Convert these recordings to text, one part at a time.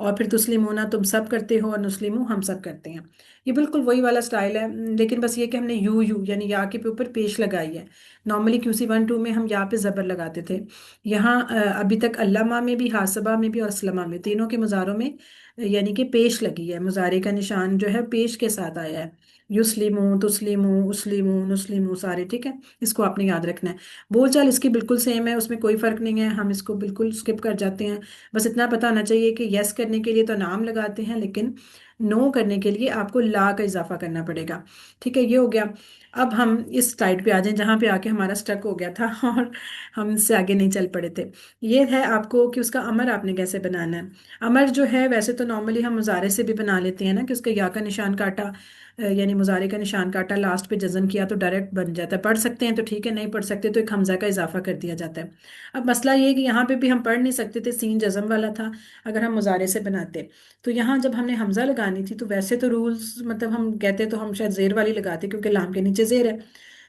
اور پھر تسلیمونا تم سب کرتے ہو، اور نسلیمو ہم سب کرتے ہیں۔ یہ بالکل وہی والا سٹائل ہے، لیکن بس یہ کہ ہم نے یو یعنی یا کے اوپر پیش لگائی ہے۔ نارملی QC 1 2 میں ہم یا پہ زبر لگاتے تھے، یہاں ابھی تک علامہ میں بھی، حاسبہ میں بھی اور اسلمہ میں، تینوں کے مضاروں میں یعنی کہ پیش لگی ہے، مضارع کا نشان جو ہے پیش کے ساتھ آیا ہے۔ یسلیمو، تسلیمو، اسلیمو، نسلیمو، سارے ٹھیک ہے، اس کو آپ نے یاد رکھنا ہے۔ بول چال اس کی بالکل سیم ہے، اس میں کوئی فرق نہیں ہے، ہم اس کو بالکل سکپ کر جاتے ہیں۔ بس اتنا پتہ ہونا چاہیے کہ یس کرنے کے لیے تو نام لگاتے ہیں، لیکن نو کرنے کے لیے آپ کو لا کا اضافہ کرنا پڑے گا۔ ٹھیک ہے، یہ ہو گیا۔ اب ہم اس سلائڈ پہ آ جائیں جہاں پہ آ کے ہمارا سٹک ہو گیا تھا اور ہم اس سے آگے نہیں چل پڑے تھے۔ یہ ہے آپ کو کہ اس کا امر آپ نے کیسے بنانا ہے۔ امر جو ہے ویسے تو نارملی ہم مضارع سے بھی بنا لیتے ہیں نا، کہ اس کا یا کا نشان کاٹا، یعنی مضارع کا نشان کاٹا، لاسٹ پہ جزم کیا تو ڈائریکٹ بن جاتا ہے۔ پڑھ سکتے ہیں تو ٹھیک ہے، نہیں پڑھ سکتے تو ایک حمزہ کا اضافہ کر دیا جاتا ہے۔ اب مسئلہ یہ ہے کہ یہاں پہ بھی ہم پڑھ نہیں سکتے تھے، سین جزم والا تھا اگر ہم مضارع سے بناتے، تو یہاں جب ہم نے حمزہ لگانی تھی تو ویسے تو رولز مطلب ہم کہتے تو ہم شاید زیر والی لگاتے کیونکہ لام کے نیچے زیر ہے،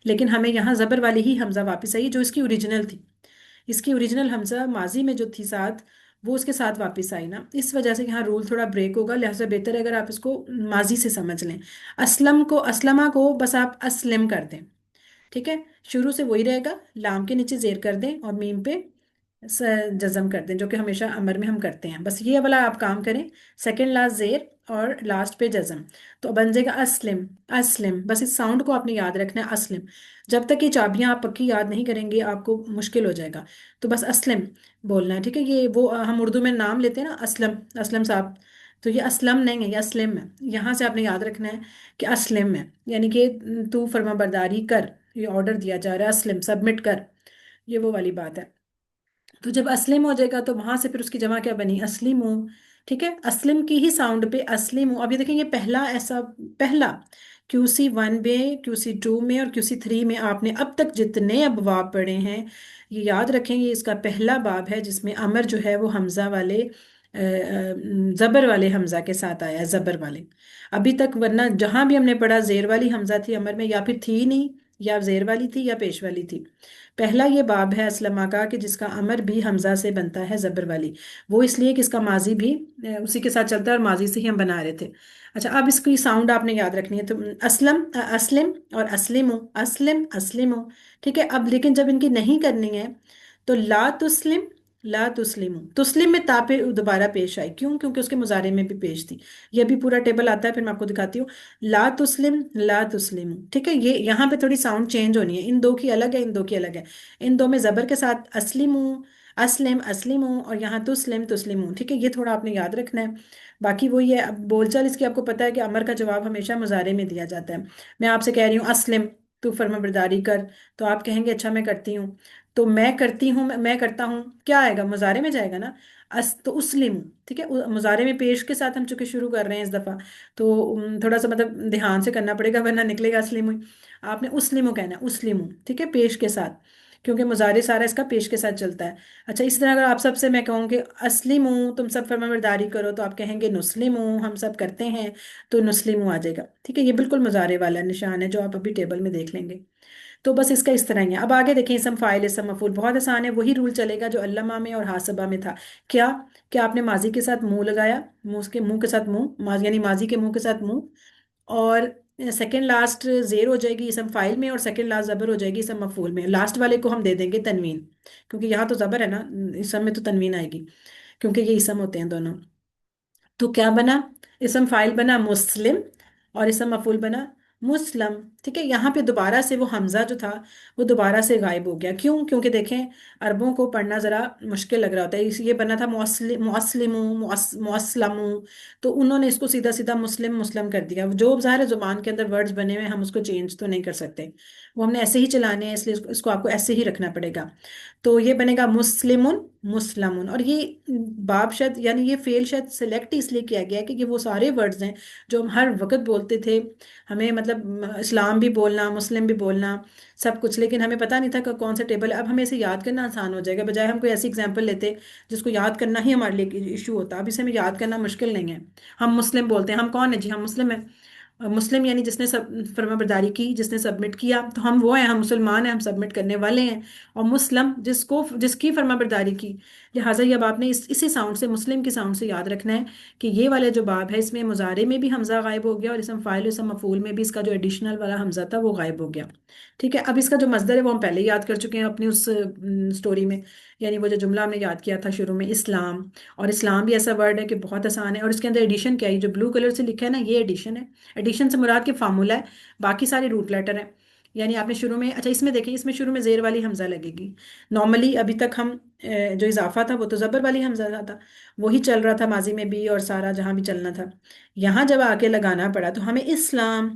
لیکن ہمیں یہاں زبر والی ہی حمزہ واپس آئی جو اس کی اوریجنل تھی۔ اس کی اوریجنل حمزہ ماضی میں جو تھی ساتھ، وہ اس کے ساتھ واپس آئی نا، اس وجہ سے یہاں رول تھوڑا بریک ہوگا، لہٰذا بہتر ہے اگر آپ اس کو ماضی سے سمجھ لیں۔ اسلمہ کو بس آپ اسلم کر دیں، ٹھیک ہے، شروع سے وہی رہے گا، لام کے نیچے زیر کر دیں اور میم پہ جزم کر دیں، جو کہ ہمیشہ امر میں ہم کرتے ہیں۔ بس یہ والا آپ کام کریں، سیکنڈ لاسٹ زیر اور لاسٹ پہ جزم، تو بن جائے گا اسلم۔ اسلم، بس اس ساؤنڈ کو آپ نے یاد رکھنا ہے، اسلم۔ جب تک یہ چابیاں آپ پکی یاد نہیں کریں گے آپ کو مشکل ہو جائے گا، تو بس اسلم بولنا ہے، ٹھیک ہے۔ یہ وہ ہم اردو میں نام لیتے ہیں نا، اسلم، اسلم صاحب، تو یہ اسلم نہیں ہے، یہ اسلم ہے۔ یہاں سے آپ نے یاد رکھنا ہے کہ اسلم ہے، یعنی کہ تو فرما برداری کر، یہ آرڈر دیا جا رہا ہے، اسلم سبمٹ کر، یہ وہ والی بات ہے۔ تو جب اسلم ہو جائے گا تو وہاں سے پھر اس کی جمع کیا بنی، اسلم ہوں، ٹھیک ہے۔ اسلم کی ہی ساؤنڈ پہ اسلم ہوں، اب یہ دیکھیں یہ پہلا ایسا، پہلا QC 1 میں، QC 2 میں اور QC 3 میں آپ نے اب تک جتنے ابواب پڑھے ہیں، یہ یاد رکھیں یہ اس کا پہلا باب ہے جس میں امر جو ہے وہ حمزہ والے زبر والے حمزہ کے ساتھ آیا ہے، زبر والے۔ ابھی تک ورنہ جہاں بھی ہم نے پڑھا زیر والی حمزہ تھی امر میں، یا پھر تھی نہیں، یا زیر والی تھی یا پیش والی تھی۔ پہلا یہ باب ہے اسلمہ کا کہ جس کا امر بھی حمزہ سے بنتا ہے، زبر والی، وہ اس لیے کہ اس کا ماضی بھی اسی کے ساتھ چلتا ہے اور ماضی سے ہی ہم بنا رہے تھے۔ اچھا، اب اس کی ساؤنڈ آپ نے یاد رکھنی ہے، تو اسلم، اسلم اور اسلم، اسلم، اسلم، ٹھیک ہے۔ اب لیکن جب ان کی نہیں کرنی ہے تو لا تسلم، لا تسلم، تسلم میں تا پہ دوبارہ پیش آئی، کیوں؟ کیونکہ اس کے مضارع میں بھی پیش تھی۔ یہ بھی پورا ٹیبل آتا ہے، پھر میں آپ کو دکھاتی ہوں۔ لا تسلم، لا تسلم، ٹھیک ہے، یہ یہاں پہ تھوڑی ساؤنڈ چینج ہونی ہے، ان دو کی الگ ہے، ان دو کی الگ ہے۔ ان دو میں زبر کے ساتھ اسلم، اسلم، اسلم، اور یہاں تسلم، تسلم، ٹھیک ہے، یہ تھوڑا آپ نے یاد رکھنا ہے۔ باقی وہی ہے، اب بول چال اس کی آپ کو پتا ہے کہ امر کا جواب ہمیشہ مضارع میں دیا جاتا ہے۔ میں آپ سے کہہ رہی ہوں اسلم، تو فرما برداری کر، تو آپ کہیں گے اچھا میں کرتی ہوں، تو میں کرتی ہوں، میں کرتا ہوں، کیا آئے گا؟ مضارع میں جائے گا نا، تو اسلم، ٹھیک ہے، مضارع میں پیش کے ساتھ ہم چونکہ شروع کر رہے ہیں اس دفعہ، تو تھوڑا سا مطلب دھیان سے کرنا پڑے گا ورنہ نکلے گا اسلم ہی۔ آپ نے اسلم کہنا ہے، اسلم، ٹھیک ہے، پیش کے ساتھ، کیونکہ مضارع سارا اس کا پیش کے ساتھ چلتا ہے۔ اچھا، اس طرح اگر آپ سب سے میں کہوں کہ اسلم، تم سب فرما برداری کرو، تو آپ کہیں گے نسلم، ہم سب کرتے ہیں، تو نسلم آ جائے گا، ٹھیک ہے۔ یہ بالکل مضارع والا نشان ہے جو آپ ابھی ٹیبل میں دیکھ لیں گے۔ تو بس اس کا اس طرح ہی ہے۔ اب آگے دیکھیں، اسم فاعل، اسم مفعول بہت آسان ہے، وہی رول چلے گا جو علامہ میں اور حاسبہ میں تھا۔ کیا کہ آپ نے ماضی کے ساتھ منہ لگایا، منہ کے منہ کے ساتھ منہ، یعنی ماضی کے منہ کے ساتھ منہ، اور سیکنڈ لاسٹ زیر ہو جائے گی اسم فاعل میں، اور سیکنڈ لاسٹ زبر ہو جائے گی اسم مفعول میں، لاسٹ والے کو ہم دے دیں گے تنوین، کیونکہ یہاں تو زبر ہے نا، اسم میں تو تنوین آئے گی کیونکہ یہ اسم ہوتے ہیں دونوں۔ تو کیا بنا؟ اسم فاعل بنا مسلم اور اسم مفعول بنا مسلم، ٹھیک ہے۔ یہاں پہ دوبارہ سے وہ حمزہ جو تھا وہ دوبارہ سے غائب ہو گیا، کیوں؟ کیونکہ دیکھیں عربوں کو پڑھنا ذرا مشکل لگ رہا ہوتا ہے، یہ بنا تھا موسلم، موسلم، تو انہوں نے اس کو سیدھا سیدھا مسلم مسلم کر دیا۔ جو ظاہر زبان کے اندر ورڈز بنے ہوئے ہم اس کو چینج تو نہیں کر سکتے، وہ ہم نے ایسے ہی چلانے ہیں، اس لیے اس کو آپ کو ایسے ہی رکھنا پڑے گا۔ تو یہ بنے گا مسلم، مسلم، اور یہ باب شاید یعنی یہ فعل شاید سلیکٹ اس لیے کیا گیا ہے کہ یہ وہ سارے ورڈز ہیں جو ہم ہر وقت بولتے تھے، ہمیں مطلب اسلام بھی بولنا، مسلم بھی بولنا، سب کچھ، لیکن ہمیں پتہ نہیں تھا کہ کون سا ٹیبل ہے۔ اب ہمیں اسے یاد کرنا آسان ہو جائے گا، بجائے ہم کوئی ایسی اگزامپل لیتے جس کو یاد کرنا ہی ہمارے لیے ایشو ہوتا، اب اسے ہمیں یاد کرنا مشکل نہیں ہے۔ ہم مسلم بولتے ہیں، ہم کون ہیں جی؟ ہم مسلم ہیں، مسلم یعنی جس نے سب فرما برداری کی، جس نے سبمٹ کیا، تو ہم وہ ہیں، ہم مسلمان ہیں، ہم سبمٹ کرنے والے ہیں۔ اور مسلم جس کی فرما برداری کی، لہٰذا یہ اب آپ نے اسی ساؤنڈ سے، مسلم کی ساؤنڈ سے یاد رکھنا ہے کہ یہ والے جو باب ہے اس میں مضارع میں بھی حمزہ غائب ہو گیا، اور اسم فاعل اسم مفعول میں بھی اس کا جو ایڈیشنل والا حمزہ تھا وہ غائب ہو گیا۔ ٹھیک ہے، اب اس کا جو مصدر ہے وہ ہم پہلے ہی یاد کر چکے ہیں اپنی اس سٹوری میں، یعنی وہ جو جملہ ہم نے یاد کیا تھا شروع میں، اسلام۔ اور اسلام بھی ایسا ورڈ ہے کہ بہت آسان ہے، اور اس کے اندر ایڈیشن کیا ہے، یہ جو بلو کلر سے لکھا ہے نا یہ ایڈیشن ہے۔ ایڈیشن سے مراد کے فارمولا ہے، باقی سارے روٹ لیٹر ہیں۔ یعنی آپ نے شروع میں، اچھا اس میں دیکھیں، اس میں شروع میں زیر والی حمزہ لگے گی۔ نارملی ابھی تک ہم جو اضافہ تھا وہ تو زبر والی حمزہ تھا، وہی چل رہا تھا ماضی میں بھی اور سارا جہاں بھی چلنا تھا۔ یہاں جب آ کے لگانا پڑا تو ہمیں اسلام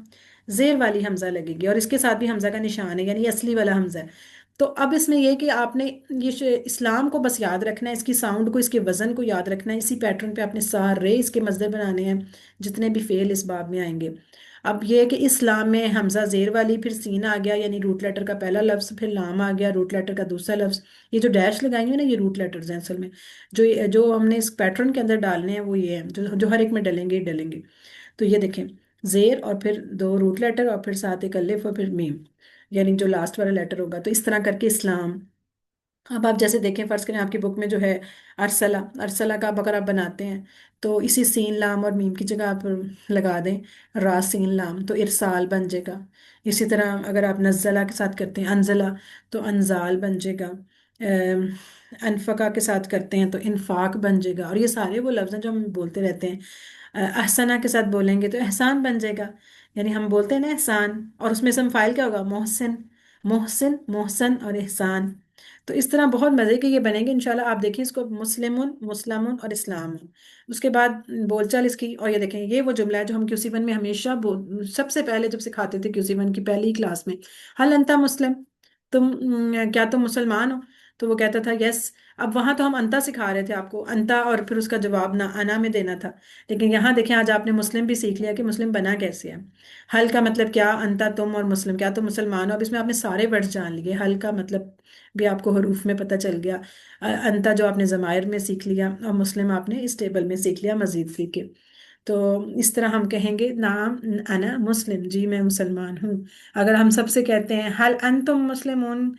زیر والی حمزہ لگے گی، اور اس کے ساتھ بھی حمزہ کا نشان ہے، یعنی یہ اصلی والا حمزہ ہے۔ تو اب اس میں یہ کہ آپ نے اسلام کو بس یاد رکھنا ہے، اس کی ساؤنڈ کو، اس کے وزن کو یاد رکھنا ہے، اسی پیٹرن پہ آپ نے سارے اس کے مصدر بنانے ہیں جتنے بھی فعل اس باب میں آئیں گے۔ اب یہ ہے کہ اسلام میں حمزہ زیر والی، پھر سین آ گیا یعنی روٹ لیٹر کا پہلا لفظ، پھر لام آ گیا روٹ لیٹر کا دوسرا لفظ۔ یہ جو ڈیش لگائی ہیں نا یہ روٹ لیٹرز ہیں اصل میں، جو ہم نے اس پیٹرن کے اندر ڈالنے ہیں وہ یہ ہیں، جو ہر ایک میں ڈلیں گے ہی ڈلیں گے۔ تو یہ دیکھیں، زیر اور پھر دو روٹ لیٹر اور پھر ساتھ ایک الف اور پھر میم، یعنی جو لاسٹ والا لیٹر ہوگا، تو اس طرح کر کے اسلام۔ اب آپ جیسے دیکھیں، فرض کریں آپ کی بک میں جو ہے ارسلہ، ارسلہ کا اب اگر آپ بناتے ہیں تو اسی سین لام اور میم کی جگہ آپ لگا دیں را سین لام، تو ارسال بن جائے گا۔ اسی طرح اگر آپ نزلہ کے ساتھ کرتے ہیں انزلہ، تو انزال بن جائے گا۔ انفقہ کے ساتھ کرتے ہیں تو انفاق بن جائے گا، اور یہ سارے وہ لفظ ہیں جو ہم بولتے رہتے ہیں۔ احسنہ کے ساتھ بولیں گے تو احسان بن جائے گا، یعنی ہم بولتے ہیں نا احسان، اور اس میں اسم فاعل کیا ہوگا، محسن، محسن، محسن اور احسان۔ تو اس طرح بہت مزے کے یہ بنیں گے انشاءاللہ، آپ دیکھیں اس کو، مسلمون، مسلمون اور اسلام۔ اس کے بعد بول چال اس کی، اور یہ دیکھیں یہ وہ جملہ ہے جو ہم QC1 میں ہمیشہ سب سے پہلے جب سکھاتے تھے QC1 کی پہلی کلاس میں، حل انتا مسلم، کیا تم مسلمان ہو؟ تو وہ کہتا تھا یس۔ اب وہاں تو ہم انتا سکھا رہے تھے آپ کو، انتا اور پھر اس کا جواب نہ انا میں دینا تھا، لیکن یہاں دیکھیں آج آپ نے مسلم بھی سیکھ لیا کہ مسلم بنا کیسے ہے۔ حل کا مطلب کیا، انتا تم، اور مسلم کیا تم مسلمان ہو۔ اب اس میں آپ نے سارے ورڈ جان لیے، حل کا مطلب بھی آپ کو حروف میں پتہ چل گیا، انتا جو آپ نے ضمائر میں سیکھ لیا، اور مسلم آپ نے اس ٹیبل میں سیکھ لیا مزید فی کے۔ تو اس طرح ہم کہیں گے نام انا مسلم، جی میں مسلمان ہوں۔ اگر ہم سب سے کہتے ہیں حل انتم مسلمون،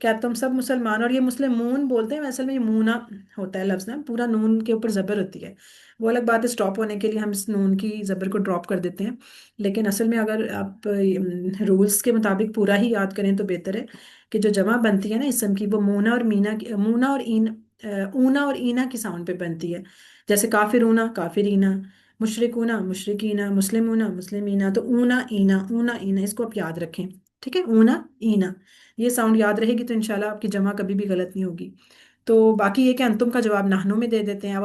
کیا تم سب مسلمان، اور یہ مسلمون بولتے ہیں، اصل میں یہ مونا ہوتا ہے لفظ نا، پورا نون کے اوپر زبر ہوتی ہے۔ وہ الگ بات ہے، سٹاپ ہونے کے لیے ہم اس نون کی زبر کو ڈراپ کر دیتے ہیں، لیکن اصل میں اگر آپ رولز کے مطابق پورا ہی یاد کریں تو بہتر ہے کہ جو جمع بنتی ہے نا اسم کی، وہ مونا اور مینا مونا اور اونا اور اینا کی ساؤنڈ پہ بنتی ہے۔ جیسے کافرونا، کافرینا، مشرکونا، مشرکینا، مسلمونا، مسلمینا، تو اونا اینا، اونا اینا، اس کو آپ یاد رکھیں۔ ٹھیک ہے، اونا اینا، یہ ساؤنڈ یاد رہے گی تو انشاءاللہ آپ کی جمع کبھی بھی غلط نہیں ہوگی۔ تو باقی یہ کہ انتم کا جواب نحنو میں دے دیتے ہیں۔ اب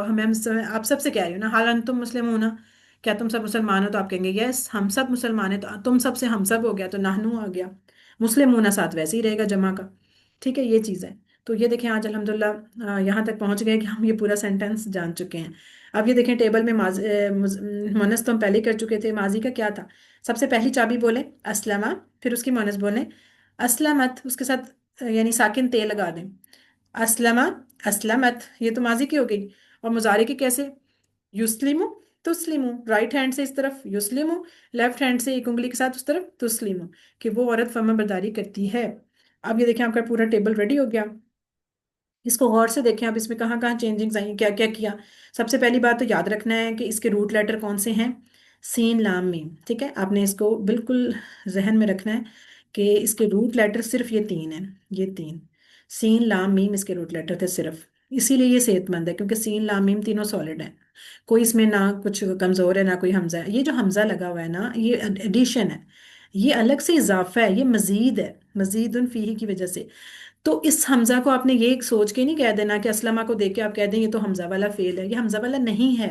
آپ سب سے کہہ رہی ہوں نا، حال انتم مسلمون، کیا تم سب مسلمان ہو؟ تو آپ کہیں گے یس ہم سب مسلمان ہیں، تو تم سب سے ہم سب ہو گیا تو نحنو آ گیا، مسلمون ساتھ ویسے ہی رہے گا جمع کا۔ ٹھیک ہے، یہ چیز ہے۔ تو یہ دیکھیں آج الحمدللہ یہاں تک پہنچ گئے کہ ہم یہ پورا سینٹینس جان چکے ہیں۔ اب یہ دیکھیں ٹیبل میں مونس تو ہم پہلے کر چکے تھے، ماضی کا کیا تھا؟ سب سے پہلی چابی بولیں اسلمہ، پھر اس کی مونس بولیں اسلمت، اس کے ساتھ یعنی ساکن تے لگا دیں، اسلمہ، اسلمت، یہ تو ماضی کی ہو گئی۔ اور مضارع کی کیسے، یسلمو، تسلمو، رائٹ ہینڈ سے اس طرف یسلمو، لیفٹ ہینڈ سے ایک انگلی کے ساتھ اس طرف تسلمو، کہ وہ عورت فرما برداری کرتی ہے۔ اب یہ دیکھیں آپ کا پورا ٹیبل ریڈی ہو گیا، اس کو غور سے دیکھیں، اب اس میں کہاں کہاں چینجنگز آئی ہیں، کیا کیا کیا۔ سب سے پہلی بات تو یاد رکھنا ہے کہ اس کے روٹ لیٹر کون سے ہیں، سین لام میم۔ ٹھیک ہے، آپ نے اس کو بالکل ذہن میں رکھنا ہے کہ اس کے روٹ لیٹر صرف یہ تین ہیں، یہ تین، سین لام میم اس کے روٹ لیٹر تھے صرف، اسی لیے یہ صحت مند ہے کیونکہ سین لام میم تینوں سالڈ ہیں، کوئی اس میں نہ کچھ کمزور ہے نہ کوئی حمزہ ہے۔ یہ جو حمزہ لگا ہوا ہے نا یہ ایڈیشن ہے، یہ الگ سے اضافہ ہے، یہ مزید ہے، مزید فیہ کی وجہ سے۔ تو اس حمزہ کو آپ نے یہ سوچ کے نہیں کہہ دینا کہ اسلمہ کو دیکھ کے آپ کہہ دیں یہ تو حمزہ والا فعل ہے، یہ حمزہ والا نہیں ہے،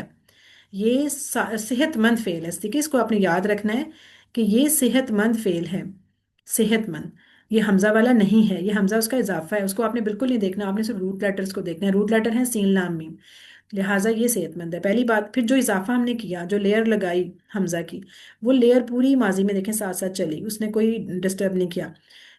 یہ صحت مند فعل ہے۔ ٹھیک ہے، اس کو آپ نے یاد رکھنا ہے کہ یہ صحت مند فعل ہے، صحت مند، یہ حمزہ والا نہیں ہے، یہ حمزہ اس کا اضافہ ہے، اس کو آپ نے بالکل نہیں دیکھنا، آپ نے صرف روٹ لیٹرز کو دیکھنا ہے، روٹ لیٹر ہیں سین لام میم، لہٰذا یہ صحت مند ہے پہلی بات۔ پھر جو اضافہ ہم نے کیا، جو لیئر لگائی حمزہ کی، وہ لیئر پوری ماضی میں دیکھیں ساتھ ساتھ چلی، اس نے کوئی ڈسٹرب نہیں کیا۔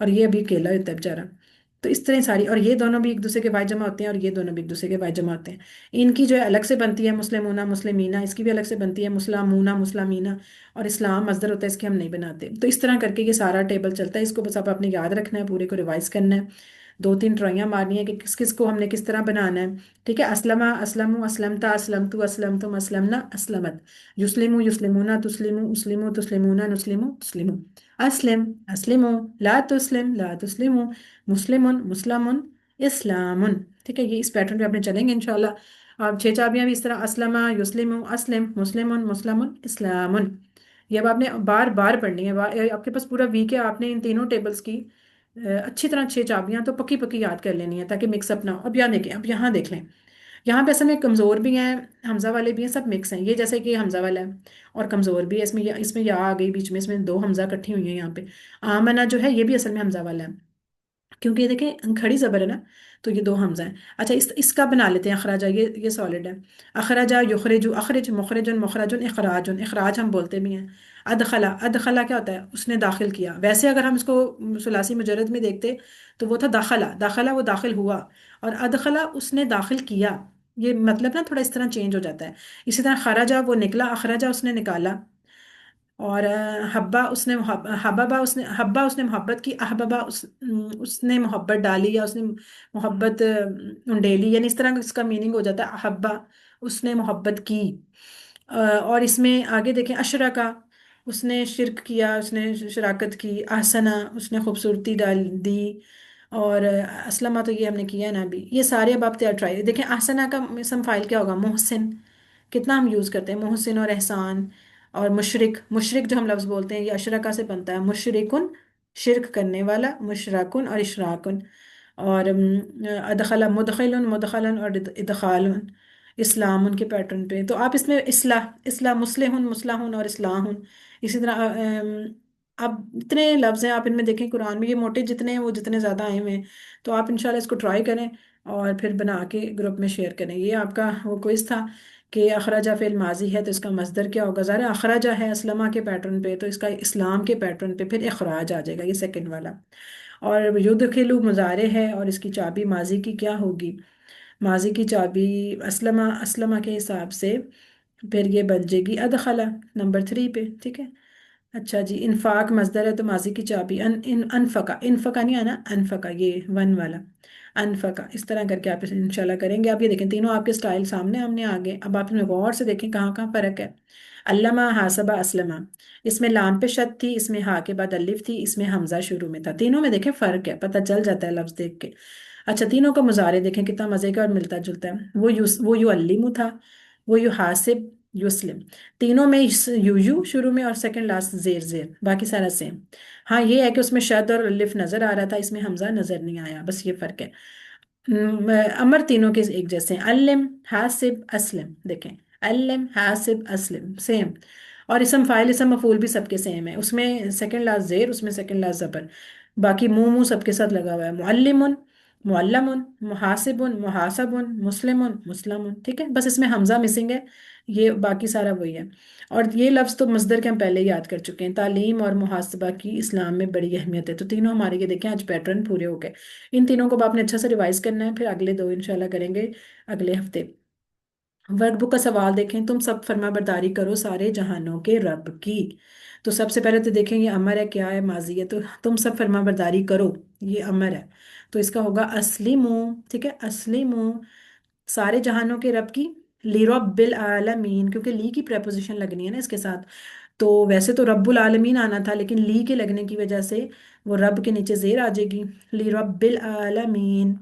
اور یہ ابھی اکیلا ہوتا ہے بیچارہ. تو اس طرح ساری، اور یہ دونوں بھی ایک دوسرے کے وائی جمع ہوتے ہیں، اور یہ دونوں بھی ایک دوسرے کے وائی جمع ہوتے ہیں. ان کی جو ہے الگ سے بنتی ہے مسلمونہ مسلمینہ، اس کی بھی الگ سے بنتی ہے مسلمونہ مسلمینہ. اور اسلام مصدر ہوتا ہے، اس کے ہم نہیں بناتے. تو اس طرح کر کے یہ سارا ٹیبل چلتا ہے. اس کو بس آپ نے یاد رکھنا ہے، پورے کو ریوائز کرنا ہے، دو تین ٹرائیاں مارنی ہے کہ کس کس کو ہم نے کس طرح بنانا ہے. ٹھیک ہے، اسلمہ اسلم اسلمتا اسلمتو اسلمتم اسلمنا اسلمت. یسلم یسلمون تسلم اسلم تسلمون نسلم تسلم. اسلم اسلم لا تسلم لا تسلم مسلم مسلم اسلام. ٹھیک ہے، یہ اس پیٹرن پہ اپنے چلیں گے انشاءاللہ. اب چھ چابیاں بھی اس طرح، اسلمہ یسلم اسلم مسلم مسلم اسلام. یہ اب آپ نے بار بار پڑھنی ہے. آپ کے پاس پورا ویک ہے، آپ نے ان تینوں ٹیبلز کی اچھی طرح چھ چابیاں تو پکی پکی یاد کر لینی ہے تاکہ مکس اپ نہ ہو. اب یہاں دیکھیں، اب یہاں دیکھ لیں، یہاں پہ اصل میں کمزور بھی ہیں، حمزہ والے بھی ہیں، سب مکس ہیں. یہ جیسے کہ حمزہ والا ہے اور کمزور بھی ہے، اس میں یا آ گئی بیچ میں، اس میں دو حمزہ اکٹھی ہوئی ہیں یہاں پہ. آمنہ جو ہے یہ بھی اصل میں حمزہ والا ہے، کیونکہ یہ دیکھیں کھڑی زبر ہے نا، تو یہ دو حمزہ ہیں. اچھا، اس کا بنا لیتے ہیں اخراجہ. یہ سالڈ ہے. اخراجہ یخرجو، اخرج مخرجن مخرجن اخراجن، اخراج ہم بولتے بھی ہیں. ادخلا، ادخلا کیا ہوتا ہے؟ اس نے داخل کیا. ویسے اگر ہم اس کو ثلاثی مجرد میں دیکھتے تو وہ تھا داخلہ، داخلہ وہ داخل ہوا، اور ادخلا اس نے داخل کیا. یہ مطلب نا تھوڑا اس طرح چینج ہو جاتا ہے. اسی طرح خرجہ وہ نکلا، اخرجہ اس نے نکالا. اور حبا اس نے حببا اس نے حبا اس نے محبت کی، احببا اس نے محبت ڈالی یا اس نے محبت انڈیلی، یعنی اس طرح اس کا میننگ ہو جاتا ہے احبا اس نے محبت کی. اور اس میں آگے دیکھیں، اشرکا اس نے شرک کیا، اس نے شراکت کی. احسنا اس نے خوبصورتی ڈال دی. اور اسلمہ تو یہ ہم نے کیا نا ابھی. یہ سارے اب آپ تیار ٹرائی دیکھیں. احسنا کا اسم فاعل کیا ہوگا؟ محسن. کتنا ہم یوز کرتے ہیں محسن اور احسان. اور مشرک، مشرک جو ہم لفظ بولتے ہیں یہ اشرکا سے بنتا ہے. مشرکن شرک کرنے والا، مشرکن اور اشراکن. اور ادخلا مدخلن مدخلن اور ادخالن. اسلام ان کے پیٹرن پہ. تو آپ اس میں اصلاح، اصلاح مسلحن مصلحن اور اصلاحن. اسی طرح اب اتنے لفظ ہیں، آپ ان میں دیکھیں قرآن میں یہ موٹے جتنے ہیں وہ جتنے زیادہ آئے ہوئے ہیں. تو آپ انشاءاللہ اس کو ٹرائی کریں اور پھر بنا کے گروپ میں شیئر کریں. یہ آپ کا وہ کوئز تھا کہ اخراجہ فعل ماضی ہے تو اس کا مصدر کیا ہوگا. ظاہر ہے اخراجہ ہے اسلمہ کے پیٹرن پہ، تو اس کا اسلام کے پیٹرن پہ پھر اخراج آ جائے گا، یہ سیکنڈ والا. اور یدخلو مضارع ہے اور اس کی چابی ماضی کی کیا ہوگی؟ ماضی کی چابی اسلمہ، اسلمہ کے حساب سے پھر یہ بن جائے گی ادخلا نمبر 3 پہ. ٹھیک ہے. اچھا جی، انفاق مصدر ہے تو ماضی کی چابی انفقا، انفقا نہیں آنا، انفقا یہ ون والا انفقا. اس طرح کر کے آپ انشاءاللہ کریں گے. آپ یہ دیکھیں تینوں آپ کے سٹائل سامنے ہم نے آگے. اب آپ میں غور سے دیکھیں کہاں کہاں فرق ہے. علامہ حاسبہ اسلمہ، اس میں لام پہ شد تھی، اس میں ہا کے بعد الف تھی، اس میں حمزہ شروع میں تھا. تینوں میں دیکھیں فرق ہے، پتہ چل جاتا ہے لفظ دیکھ کے. اچھا، تینوں کا مضارع دیکھیں کتنا مزے کا اور ملتا جلتا ہے. وہ یعلم تھا، وہ یحاسب، یسلم. تینوں میں یو شروع میں اور سیکنڈ لاسٹ زیر زیر، باقی سارا سیم. ہاں یہ ہے کہ اس میں شد اور الف نظر آ رہا تھا، اس میں حمزہ نظر نہیں آیا، بس یہ فرق ہے. امر تینوں کے ایک جیسے ہیں. علم حاسب اسلم، دیکھیں علم حاسب اسلم سیم. اور اسم فاعل اسم مفعول بھی سب کے سیم ہے، اس میں سیکنڈ لاسٹ زیر، اس میں سیکنڈ لاسٹ زبر. باقی منہ سب کے ساتھ لگا ہوا ہے. معلم معلم محاسب محاسب مسلم مسلم. ٹھیک ہے، بس اس میں حمزہ مسنگ ہے، یہ باقی سارا وہی ہے. اور یہ لفظ تو مصدر کے ہم پہلے ہی یاد کر چکے ہیں. تعلیم اور محاسبہ کی اسلام میں بڑی اہمیت ہے. تو تینوں ہمارے یہ دیکھیں آج پیٹرن پورے ہو گئے. ان تینوں کو اب آپ نے اچھا سے ریوائز کرنا ہے، پھر اگلے دو انشاءاللہ کریں گے اگلے ہفتے. ورک بک کا سوال دیکھیں، تم سب فرما برداری کرو سارے جہانوں کے رب کی. تو سب سے پہلے تو دیکھیں یہ امر ہے، کیا ہے؟ ماضی ہے. تو تم سب فرما برداری کرو، یہ امر ہے. تو اس کا ہوگا اسلمو. ٹھیک ہے، اسلمو سارے جہانوں کے رب کی. لی رب العالمین، کیونکہ لی کی پریپوزیشن لگنی ہے نا اس کے ساتھ. تو ویسے تو رب العالمین آنا تھا، لیکن لی کے لگنے کی وجہ سے وہ رب کے نیچے زیر آ جائے گی. لی رب العالمین.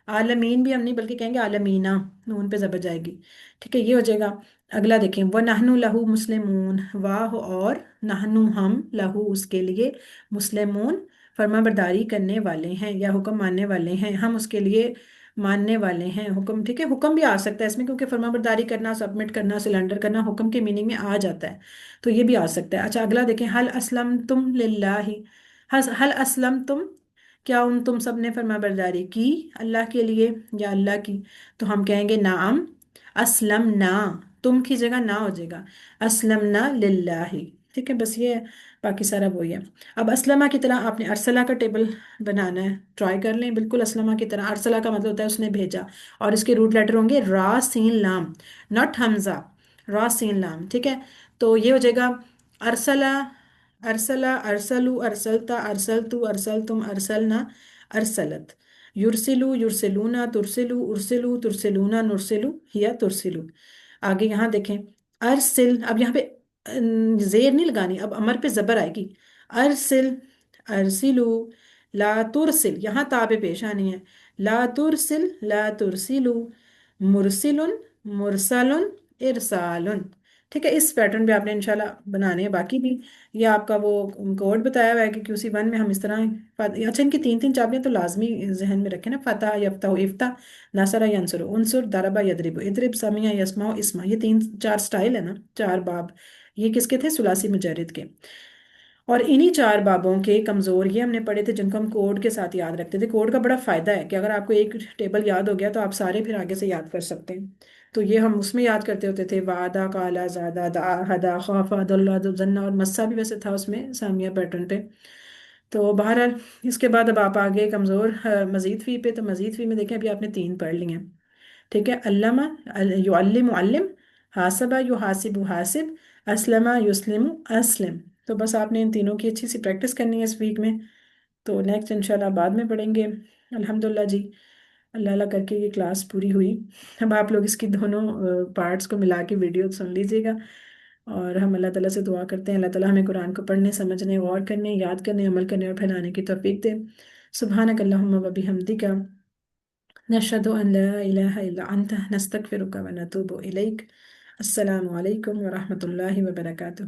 عالمین بھی ہم نہیں بلکہ کہیں گے عالمینہ، نون پہ زبر جائے گی. ٹھیک ہے، یہ ہو جائے گا. اگلا دیکھیں، وہ نحنو لہو مسلمون، واہ اور نحنو ہم لہو اس کے لیے، مسلمون فرما برداری کرنے والے ہیں یا حکم ماننے والے ہیں. ہم اس کے لیے ماننے والے ہیں حکم. ٹھیک ہے، حکم بھی آ سکتا ہے اس میں، کیونکہ فرما برداری کرنا، سبمٹ کرنا، سلنڈر کرنا حکم کے میننگ میں آ جاتا ہے، تو یہ بھی آ سکتا ہے. اچھا اگلا دیکھیں، حل اسلم تم للہ، حل اسلم تم، کیا تم سب نے فرما برداری کی اللہ کے لیے یا اللہ کی؟ تو ہم کہیں گے نعم اسلمنا، تم کی جگہ نہ ہو جائے گا، اسلمنا للہ. ٹھیک ہے، بس یہ ہے، باقی سارا وہی ہے۔ اب اسلمہ کی طرح آپ نے ارسلہ کا ٹیبل بنانا ہے، ٹرائی کر لیں بالکل اسلمہ کی طرح۔ ارسلہ کا مطلب ہوتا ہے اس نے بھیجا، اور اس کے روٹ لیٹر ہوں گے را سین لام، ناٹ حمزہ، را سین لام، ٹھیک ہے؟ تو یہ ہو جائے گا ارسلہ، ارسلہ، ارسلو، ارسلتا، ارسلتو، ارسلتم، ارسلنا، ارسلت، یرسلو، یرسلونا، ترسلو، ارسلو، ترسلونا، نرسلو یا ترسلو۔ آگے یہاں دیکھیں ارسل، اب یہاں پہ زیر نہیں لگانی، اب امر پہ زبر آئے گی، ارسل، ارسلو، لا ترسل، یہاں تا پہ پیش آنی ہے، لا ترسل، لا ترسلو، مرسل، مرسل، ارسال، ٹھیک ہے؟ اس پیٹرن پہ آپ نے انشاءاللہ بنانے ہیں، باقی بھی یہ آپ کا وہ کوڈ بتایا ہوا ہے کہ QC1 میں ہم اس طرح اچھا ان کی تین تین چابیاں تو لازمی ذہن میں رکھیں نا، فتح، یفتح، افتح، نصر، ینصر، انصر، ضرب، یضرب، اضرب، سمع، یسمع، اسمع، یہ تین چار سٹائل ہے نا، چار باب، یہ کس کے تھے؟ ثلاثی مجرد کے۔ اور انہی چار بابوں کے کمزور یہ ہم نے پڑھے تھے جن کو ہم کوڈ کے ساتھ یاد رکھتے تھے۔ کوڈ کا بڑا فائدہ ہے کہ اگر آپ کو ایک ٹیبل یاد ہو گیا تو آپ سارے پھر آگے سے یاد کر سکتے ہیں۔ تو یہ ہم اس میں یاد کرتے ہوتے تھے، وعدہ، کالا، زادہ، دعا، ہدا، خوفا، دلہ، ذنہ، اور مسا بھی ویسے تھا اس میں سامیہ پیٹرن پہ۔ تو بہرحال اس کے بعد اب آپ آگے کمزور مزید فی پہ، تو مزید فی میں دیکھیں ابھی آپ نے تین پڑھ لی ہیں، ٹھیک ہے؟ علامہ، یعلم، علم، حاسبہ، یحاسب، حاسب، اسلم، یسلم، اسلم۔ تو بس آپ نے ان تینوں کی اچھی سی پریکٹس کرنی ہے اس ویک میں، تو نیکسٹ انشاءاللہ بعد میں پڑھیں گے۔ الحمدللہ جی، اللہ اللہ کر کے یہ کلاس پوری ہوئی۔ اب آپ لوگ اس کی دونوں پارٹس کو ملا کے ویڈیو سن لیجیے گا، اور ہم اللہ تعالیٰ سے دعا کرتے ہیں اللہ تعالیٰ ہمیں قرآن کو پڑھنے، سمجھنے، غور کرنے، یاد کرنے، عمل کرنے اور پھیلانے کی توفیق دے۔ سبحانک اللہم و بحمدک، نشہد ان لا الہ الا انت، نستغفرک و نتوب الیک۔ السلام علیکم ورحمۃ اللہ وبرکاتہ۔